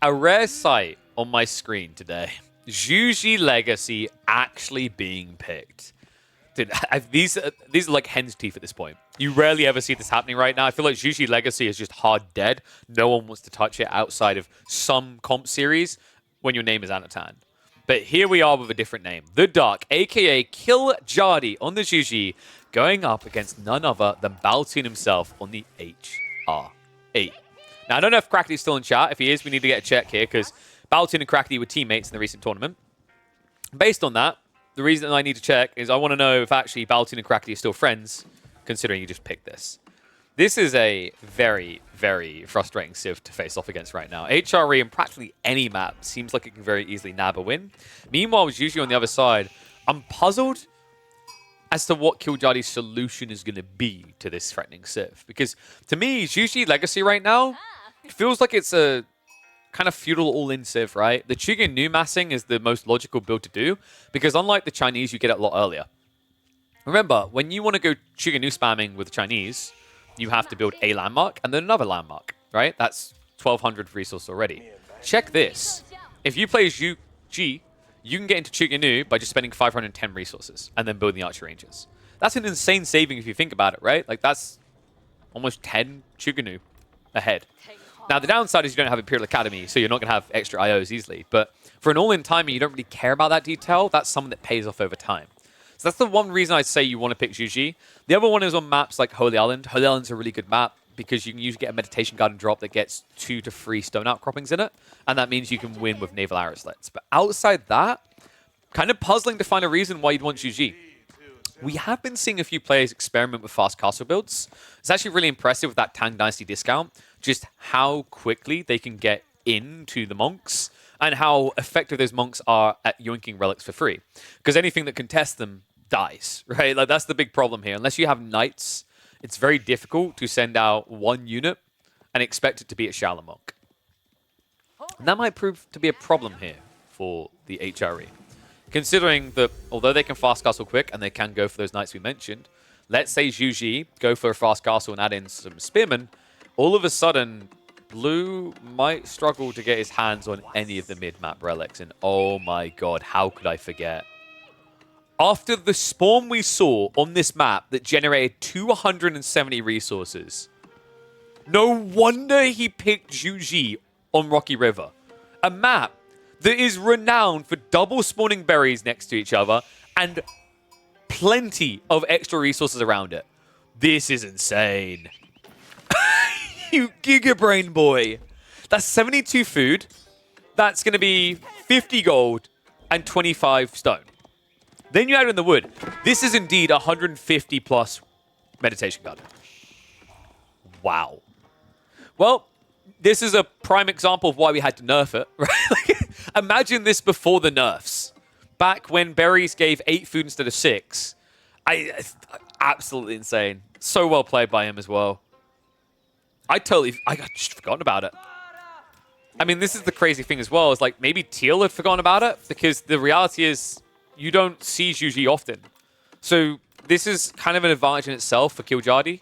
A rare sight on my screen today. Zhuge Legacy actually being picked. Dude, these are like hen's teeth at this point. You rarely ever see this happening right now. I feel like Zhuge Legacy is just hard dead. No one wants to touch it outside of some comp series when your name is Anatan. But here we are with a different name. The Dark, a.k.a. Kill Jadi on the Zhuge, going up against none other than Baltoon himself on the HRE. Now, I don't know if Crackety's still in chat. If he is, we need to get a check here because Baltoon and Crackety were teammates in the recent tournament. Based on that, the reason I need to check is I want to know if actually Baltoon and Crackety are still friends, considering you just picked this. This is a very, very frustrating Civ to face off against right now. HRE in practically any map seems like it can very easily nab a win. Meanwhile, Zhuge on the other side, I'm puzzled as to what Killjadi's solution is going to be to this threatening Civ. Because to me, Zhuge Legacy right now feels like it's a kind of feudal all-in Civ, right? The Zhuge Nu massing is the most logical build to do, because unlike the Chinese, you get it a lot earlier. Remember, when you want to go Zhuge Nu spamming with the Chinese, you have to build a landmark and then another landmark, right? That's 1,200 resource already. Check this. If you play Zhuge, you can get into Zhuge Nu by just spending 510 resources and then building the archer ranges. That's an insane saving if you think about it, right? Like, that's almost 10 Zhuge Nu ahead. Now, the downside is you don't have Imperial Academy, so you're not going to have extra IOs easily. But for an all-in timer, you don't really care about that detail. That's something that pays off over time. So that's the one reason I'd say you want to pick Zhuge. The other one is on maps like Holy Island. Holy Island's a really good map because you can usually get a Meditation Garden drop that gets 2 to 3 stone outcroppings in it. And that means you can win with naval arrow slits. But outside that, kind of puzzling to find a reason why you'd want Zhuge. We have been seeing a few players experiment with fast castle builds. It's actually really impressive with that Tang Dynasty discount, just how quickly they can get into the monks and how effective those monks are at yoinking relics for free. Because anything that contests them dies, right? Like, that's the big problem here. Unless you have knights, it's very difficult to send out one unit and expect it to be a shallow monk. And that might prove to be a problem here for the HRE. Considering that although they can fast castle quick and they can go for those knights we mentioned, let's say Zhuge go for a fast castle and add in some spearmen, all of a sudden, Blue might struggle to get his hands on any of the mid-map relics. And oh my god, how could I forget? After the spawn we saw on this map that generated 270 resources, no wonder he picked Zhuge on Rocky River. A map that is renowned for double spawning berries next to each other and plenty of extra resources around it. This is insane. You Giga Brain boy. That's 72 food. That's going to be 50 gold and 25 stone. Then you add in the wood. This is indeed 150 plus Meditation Garden. Wow. Well, this is a prime example of why we had to nerf it, right? Like, imagine this before the nerfs. Back when berries gave 8 food instead of 6. Absolutely insane. So well played by him as well. I got just forgotten about it. I mean, this is the crazy thing as well. Is like maybe Teal had forgotten about it because the reality is you don't see Zhuge often. So this is kind of an advantage in itself for Killjadi,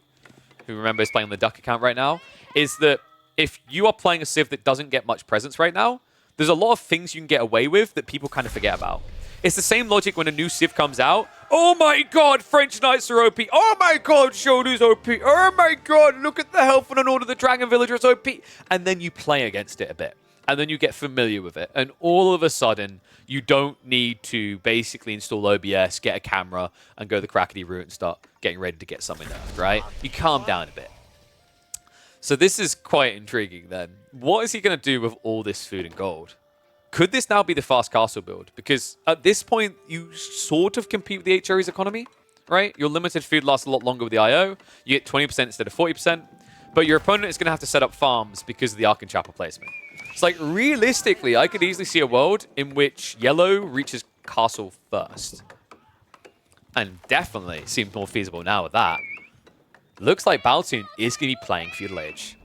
who remember is playing on the Duck account right now, is that if you are playing a Civ that doesn't get much presence right now, there's a lot of things you can get away with that people kind of forget about. It's the same logic when a new Civ comes out. Oh my god, French Knights are OP. Oh my god, Shoulders OP. Oh my god, look at the health on an Order of the Dragon Villager is OP. And then you play against it a bit. And then you get familiar with it. And all of a sudden, you don't need to basically install OBS, get a camera, and go the crackety route and start getting ready to get something nerfed, right? You calm down a bit. So this is quite intriguing then. What is he going to do with all this food and gold? Could this now be the fast castle build? Because at this point, you sort of compete with the HRE's economy, right? Your limited food lasts a lot longer with the IO. You get 20% instead of 40%. But your opponent is going to have to set up farms because of the Ark and Chapel placement. It's like, realistically, I could easily see a world in which yellow reaches castle first. And definitely seems more feasible now with that. Looks like Baltoon is going to be playing Feudal Age.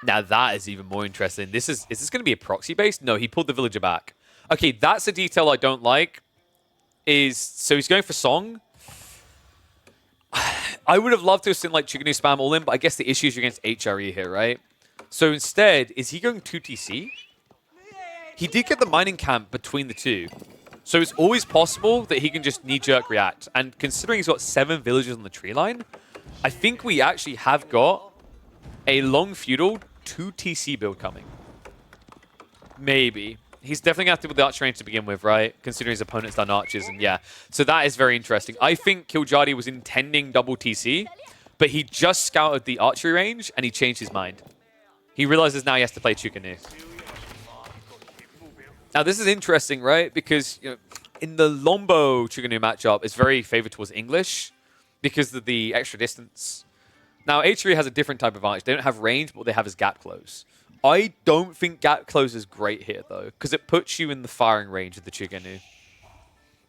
Now that is even more interesting. Is this going to be a proxy base? No, he pulled the villager back. Okay, that's a detail I don't like. So he's going for Song. I would have loved to have seen like Chuganu spam all in, but I guess the issue is against HRE here, right? So instead, is he going 2TC? He did get the mining camp between the two. So it's always possible that he can just knee-jerk react. And considering he's got 7 villagers on the tree line, I think we actually have got a long feudal 2TC build coming. Maybe. He's definitely going to have to with the archer range to begin with, right? Considering his opponent's done archers, and yeah. So that is very interesting. I think Killjadi was intending double TC, but he just scouted the archery range, and he changed his mind. He realizes now he has to play Chuganu. Now, this is interesting, right? Because in the Lombo Chuganu matchup, it's very favored towards English because of the extra distance. Now, H3 has a different type of advantage. They don't have range, but what they have is gap close. I don't think gap close is great here, though, because it puts you in the firing range of the Chuganu.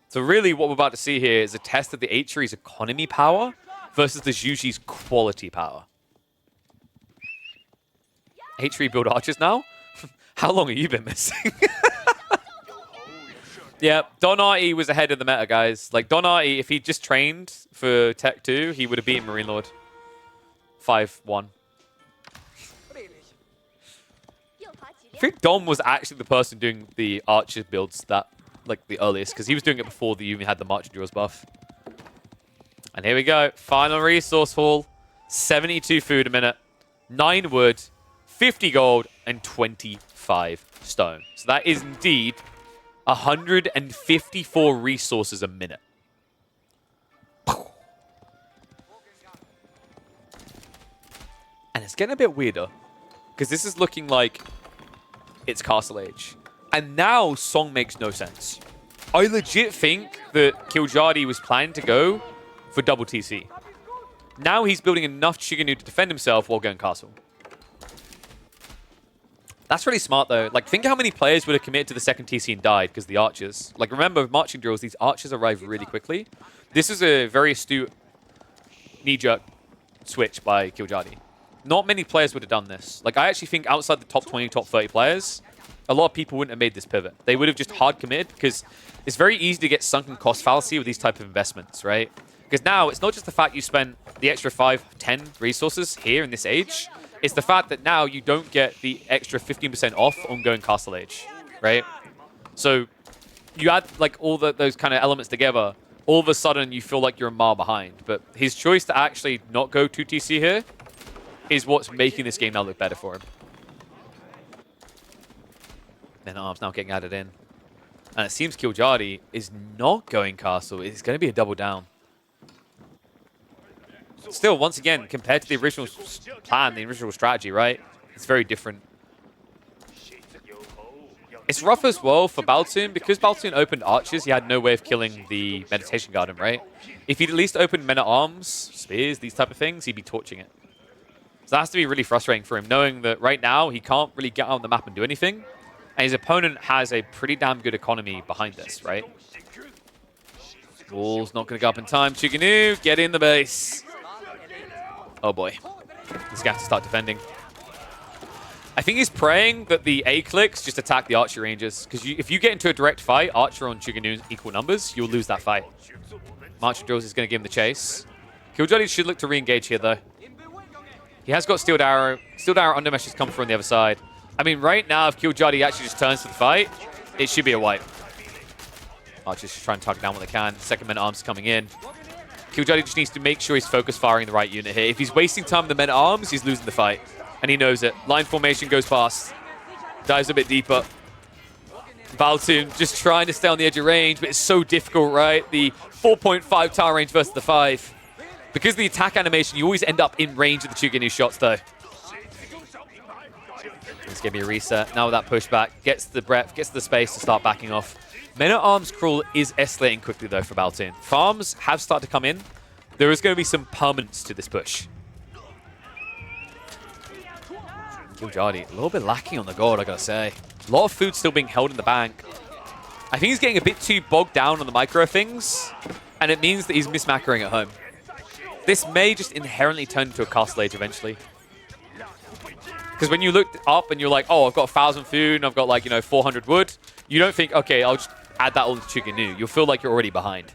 So really, what we're about to see here is a test of the H3's economy power versus the Zhuge's quality power. H3 build archers now? How long have you been missing? Yeah, Donati was ahead of the meta, guys. Like, Donati, if he just trained for Tech 2, he would have beaten Marine Lord. 5-1. I think Dom was actually the person doing the archer builds that, like, the earliest, because he was doing it before the even had the March Endurance buff. And here we go. Final resource haul. 72 food a minute. 9 wood, 50 gold, and 25 stone. So that is indeed 154 resources a minute. And it's getting a bit weirder, because this is looking like it's Castle Age. And now Song makes no sense. I legit think that Killjadi was planning to go for double TC. Now he's building enough Chuganu to defend himself while going Castle. That's really smart, though. Like, think how many players would have committed to the second TC and died because the archers. Like, remember, marching drills, these archers arrive really quickly. This is a very astute knee-jerk switch by Killjadi. Not many players would have done this. Like, I actually think outside the top 20, top 30 players, a lot of people wouldn't have made this pivot. They would have just hard committed because it's very easy to get sunken cost fallacy with these type of investments, right? Because now, it's not just the fact you spend the extra 5, 10 resources here in this age. It's the fact that now you don't get the extra 15% off on going Castle Age, right? So you add like all those kind of elements together, all of a sudden you feel like you're a mile behind. But his choice to actually not go 2TC here is what's making this game now look better for him. Then Arms now getting added in. And it seems Killjadi is not going Castle. It's going to be a double down. Still, once again, compared to the original plan, the original strategy, right? It's very different. It's rough as well for Baltoon. Because Baltoon opened archers, he had no way of killing the Meditation Garden, right? If he'd at least opened men-at-arms, spears, these type of things, he'd be torching it. So that has to be really frustrating for him, knowing that right now he can't really get out on the map and do anything. And his opponent has a pretty damn good economy behind this, right? Wall's not going to go up in time. Chuganu, get in the base. Oh boy. He's going to have to start defending. I think he's praying that the A clicks just attack the archer ranges. Because if you get into a direct fight, archer on Chuganu equal numbers, you'll lose that fight. Marcher Drills is going to give him the chase. Killjadi should look to re-engage here though. He has got Steeled Arrow. Steeled Arrow undermesh has come from the other side. I mean, right now, if Killjadi actually just turns to the fight, it should be a wipe. Archers just trying to target down what they can. Second men-at-arms coming in. Killjadi just needs to make sure he's focus firing the right unit here. If he's wasting time with the men-at-arms, he's losing the fight. And he knows it. Line formation goes past. Dives a bit deeper. Baltoon just trying to stay on the edge of range, but it's so difficult, right? The 4.5 tower range versus the 5. Because of the attack animation, you always end up in range of the Chuganu shots, though. It's going to be a reset. Now with that pushback, gets the breadth, gets the space to start backing off. Men-at-Arms crawl is escalating quickly, though, for Baltoon. Farms have started to come in. There is going to be some permanence to this push. Killjadi, a little bit lacking on the gold, I gotta say. A lot of food still being held in the bank. I think he's getting a bit too bogged down on the micro things, and it means that he's mismacroing at home. This may just inherently turn into a Castle Age eventually. Because when you look up and you're like, oh, I've got 1,000 food and I've got like, 400 wood, you don't think, okay, I'll just add that all to Chuganu. You'll feel like you're already behind.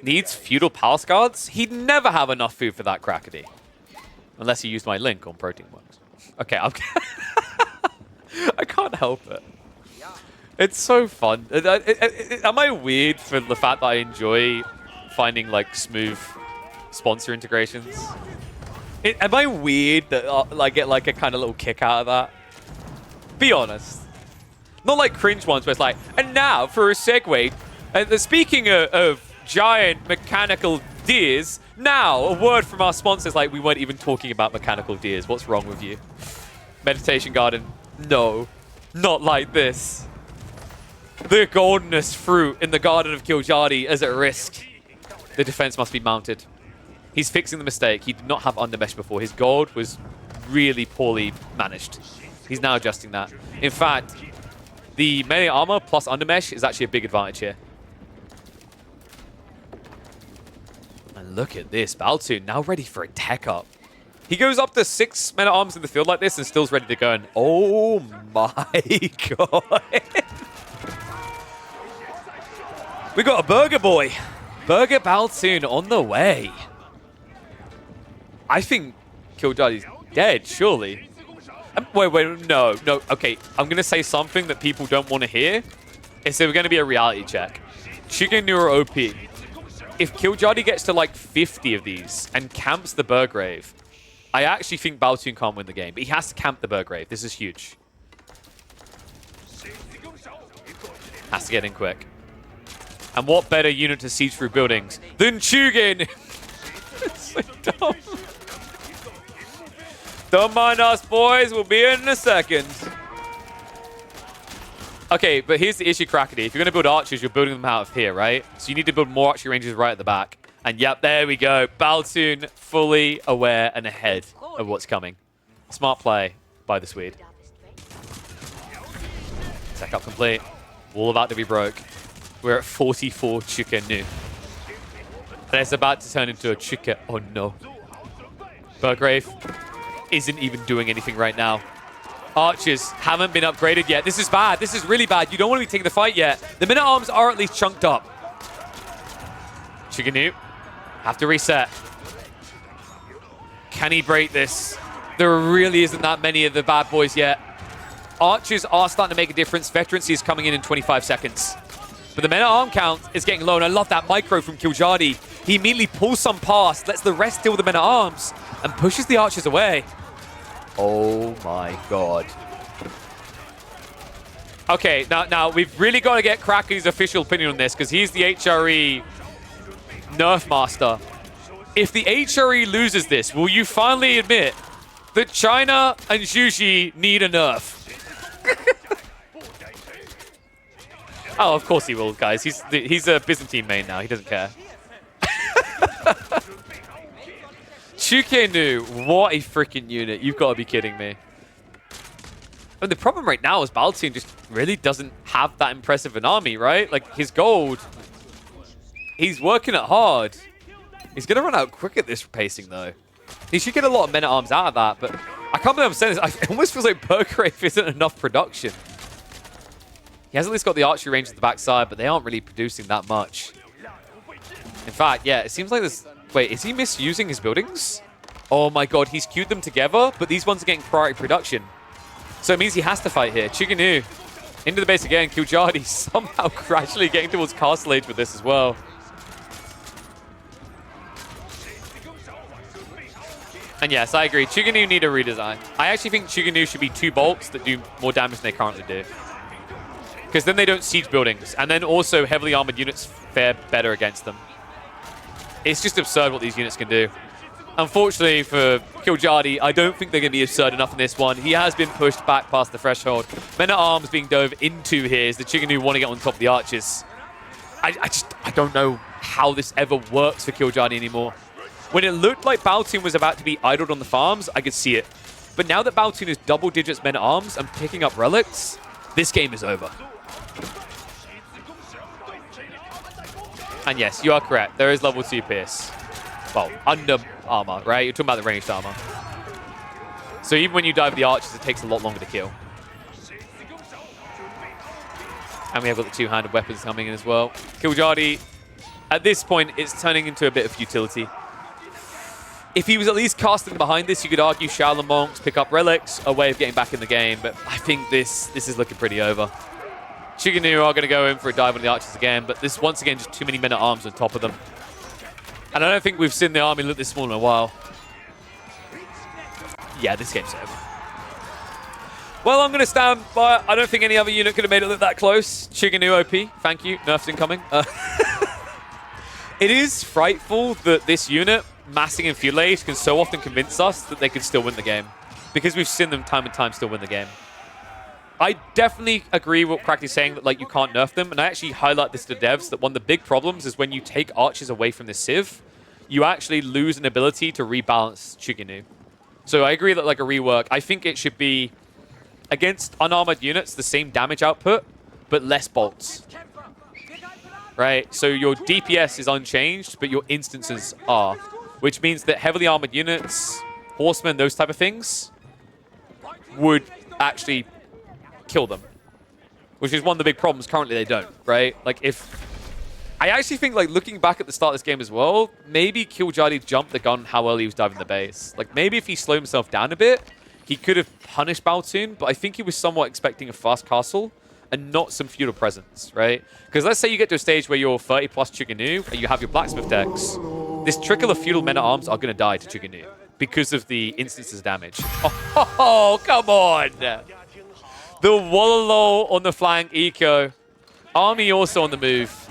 Needs feudal palace guards? He'd never have enough food for that crackety. Unless he used my link on Protein Works. Okay, I'm I can't help it. It's so fun. Am I weird for the fact that I enjoy finding like smooth sponsor integrations? Am I weird that I get like a kind of little kick out of that? Be honest. Not like cringe ones where it's like, and now for a segue. Speaking of giant mechanical deers, now a word from our sponsors. Like we weren't even talking about mechanical deers. What's wrong with you? Meditation Garden. No, not like this. The goldenest fruit in the Garden of Kiljadi is at risk. The defense must be mounted. He's fixing the mistake. He did not have undermesh before. His gold was really poorly managed. He's now adjusting that. In fact, the melee armor plus undermesh is actually a big advantage here. And look at this. Baltoon now ready for a tech up. He goes up to 6 men at arms in the field like this and still's ready to go. And oh my god. We got a burger boy. Burger Baltoon on the way. I think Kiljadi's dead, surely. Wait, no. Okay, I'm going to say something that people don't want to hear. It's going to be a reality check. Zhuge are OP. If Kiljadi gets to like 50 of these and camps the Burgrave, I actually think Baltoon can't win the game. But he has to camp the Burgrave. This is huge. Has to get in quick. And what better unit to siege through buildings than Zhuge? So dumb. Don't mind us, boys. We'll be in a second. Okay, but here's the issue, Crackety. If you're going to build archers, you're building them out of here, right? So you need to build more archery ranges right at the back. And yep, there we go. Baltoon fully aware and ahead of what's coming. Smart play by the Swede. Tech up complete. Wall about to be broke. We're at 44 Zhuge Nu. And it's about to turn into a Zhuge. Oh no. Burgrave isn't even doing anything right now. Archers haven't been upgraded yet. This is bad. This is really bad. You don't want to be taking the fight yet. The men-at-arms are at least chunked up. Zhuge Nu have to reset. Can he break this? There really isn't that many of the bad boys yet. Archers are starting to make a difference. Veterancy is coming in 25 seconds. But the men-at-arm count is getting low, and I love that micro from Kiljadi. He immediately pulls some past, lets the rest deal with the men-at-arms, and pushes the archers away. Oh my god. Okay, now we've really got to get Crackerty's official opinion on this, because he's the HRE nerf master. If the HRE loses this, will you finally admit that China and Zhuge need a nerf? Oh, of course he will, guys. He's a Byzantine main now. He doesn't care. Zhuge Nu, what a freaking unit. You've got to be kidding me. And the problem right now is Baltoon just really doesn't have that impressive an army, right? Like, his gold, he's working it hard. He's going to run out quick at this pacing, though. He should get a lot of men-at-arms out of that, but I can't believe I'm saying this. It almost feels like Burgrave isn't enough production. He has at least got the archery range at the backside, but they aren't really producing that much. In fact, yeah, it seems like this... Wait, is he misusing his buildings? Oh my god, he's queued them together, but these ones are getting priority production. So it means he has to fight here. Zhuge Nu into the base again. Kiljadi somehow gradually getting towards Castle Age with this as well. And yes, I agree. Zhuge Nu need a redesign. I actually think Zhuge Nu should be 2 bolts that do more damage than they currently do. Because then they don't siege buildings. And then also heavily armored units fare better against them. It's just absurd what these units can do. Unfortunately for Kiljadi, I don't think they're going to be absurd enough in this one. He has been pushed back past the threshold. Men-at-arms being dove into here as the Zhuge Nu want to get on top of the archers. I don't know how this ever works for Kiljadi anymore. When it looked like Baltoon was about to be idled on the farms, I could see it. But now that Baltoon is double digits men-at-arms and picking up relics, this game is over. And yes, you are correct. There is level 2 Pierce. Well, under armor, right? You're talking about the ranged armor. So even when you dive the archers, it takes a lot longer to kill. And we have got the two-handed weapons coming in as well. Killjardy, at this point, it's turning into a bit of futility. If he was at least casting behind this, you could argue Shaolin Monks, pick up relics, a way of getting back in the game. But I think this is looking pretty over. Zhuge are going to go in for a dive on the archers again, but this, once again, just too many men-at-arms on top of them. And I don't think we've seen the army look this small in a while. Yeah, this game's over. Well, I'm going to stand by it. I don't think any other unit could have made it look that close. Zhuge OP, thank you. Nerfs incoming. It is frightful that this unit, massing in Feudal Age, can so often convince us that they could still win the game. Because we've seen them time and time still win the game. I definitely agree with what Crackley's saying that like you can't nerf them. And I actually highlight this to devs that one of the big problems is when you take archers away from the Civ, you actually lose an ability to rebalance Zhuge. So I agree that like a rework, I think it should be against unarmored units, the same damage output, but less bolts. Right? So your DPS is unchanged, but your instances are. Which means that heavily armored units, horsemen, those type of things, would actually kill them. Which is one of the big problems. Currently they don't, right? Like if... I actually think, like, looking back at the start of this game as well, maybe Killjardy jumped the gun how early he was diving the base. Like, maybe if he slowed himself down a bit, he could have punished Baltoon, but I think he was somewhat expecting a fast castle and not some feudal presence, right? Because let's say you get to a stage where you're 30 plus Zhuge and you have your blacksmith decks. This trickle of feudal men-at-arms are going to die to Zhuge because of the instances damage. Oh, come on! The Wololo on the flank eco. Army also on the move.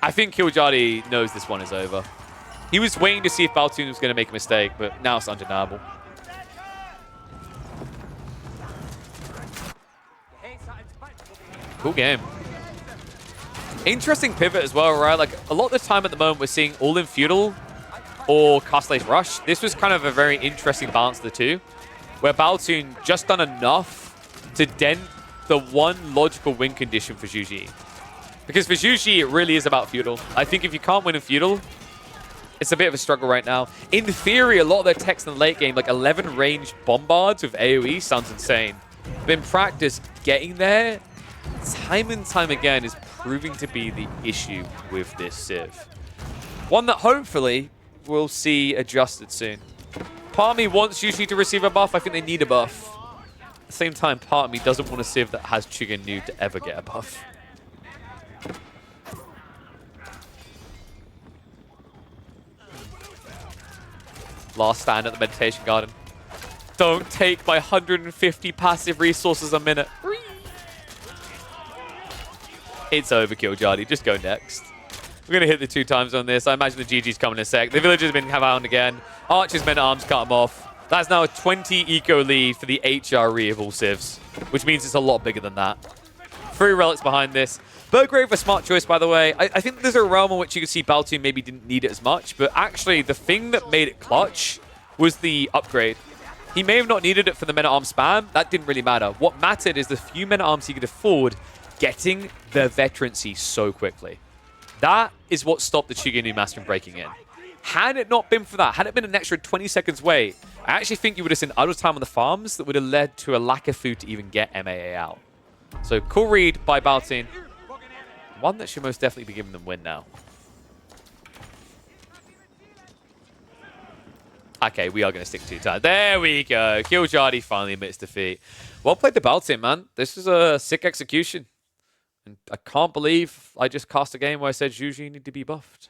I think Killjardy knows this one is over. He was waiting to see if Baltoon was going to make a mistake, but now it's undeniable. Cool game. Interesting pivot as well, right? Like, a lot of the time at the moment, we're seeing all-in feudal or Castell's Rush. This was kind of a very interesting balance of the two, where Baltoon just done enough to dent the one logical win condition for Zhuge. Because for Zhuge, it really is about feudal. I think if you can't win in feudal, it's a bit of a struggle right now. In theory, a lot of their techs in the late game, like 11 range bombards with AoE, sounds insane. But in practice, getting there, time and time again, is proving to be the issue with this Civ. One that hopefully we'll see adjusted soon. Part of me wants Zhuge to receive a buff. I think they need a buff. At the same time, part of me doesn't want a Civ that has Zhuge to ever get a buff. Last stand at the meditation garden. Don't take my 150 passive resources a minute. It's over, Killjardy. Just go next. We're going to hit the 2 times on this. I imagine the GG's coming in a sec. The villagers have been found again. Archer's men-at-arms cut them off. That's now a 20 eco lead for the HRE of all civs, which means it's a lot bigger than that. 3 relics behind this. Burgrave a smart choice, by the way. I think there's a realm in which you can see Baltoon maybe didn't need it as much, but actually the thing that made it clutch was the upgrade. He may have not needed it for the men-at-arms spam. That didn't really matter. What mattered is the few men-at-arms he could afford getting the veterancy so quickly. That is what stopped the Zhuge mass from breaking in. Had it not been for that, had it been an extra 20 seconds wait, I actually think you would have seen idle time on the farms that would have led to a lack of food to even get MAA out. So cool read by Baltoon. One that should most definitely be giving them win now. Okay, we are going to stick 2 times. There we go. Killjardy finally admits defeat. Well played to Baltoon, man. This was a sick execution. And I can't believe I just cast a game where I said Zhuge need to be buffed.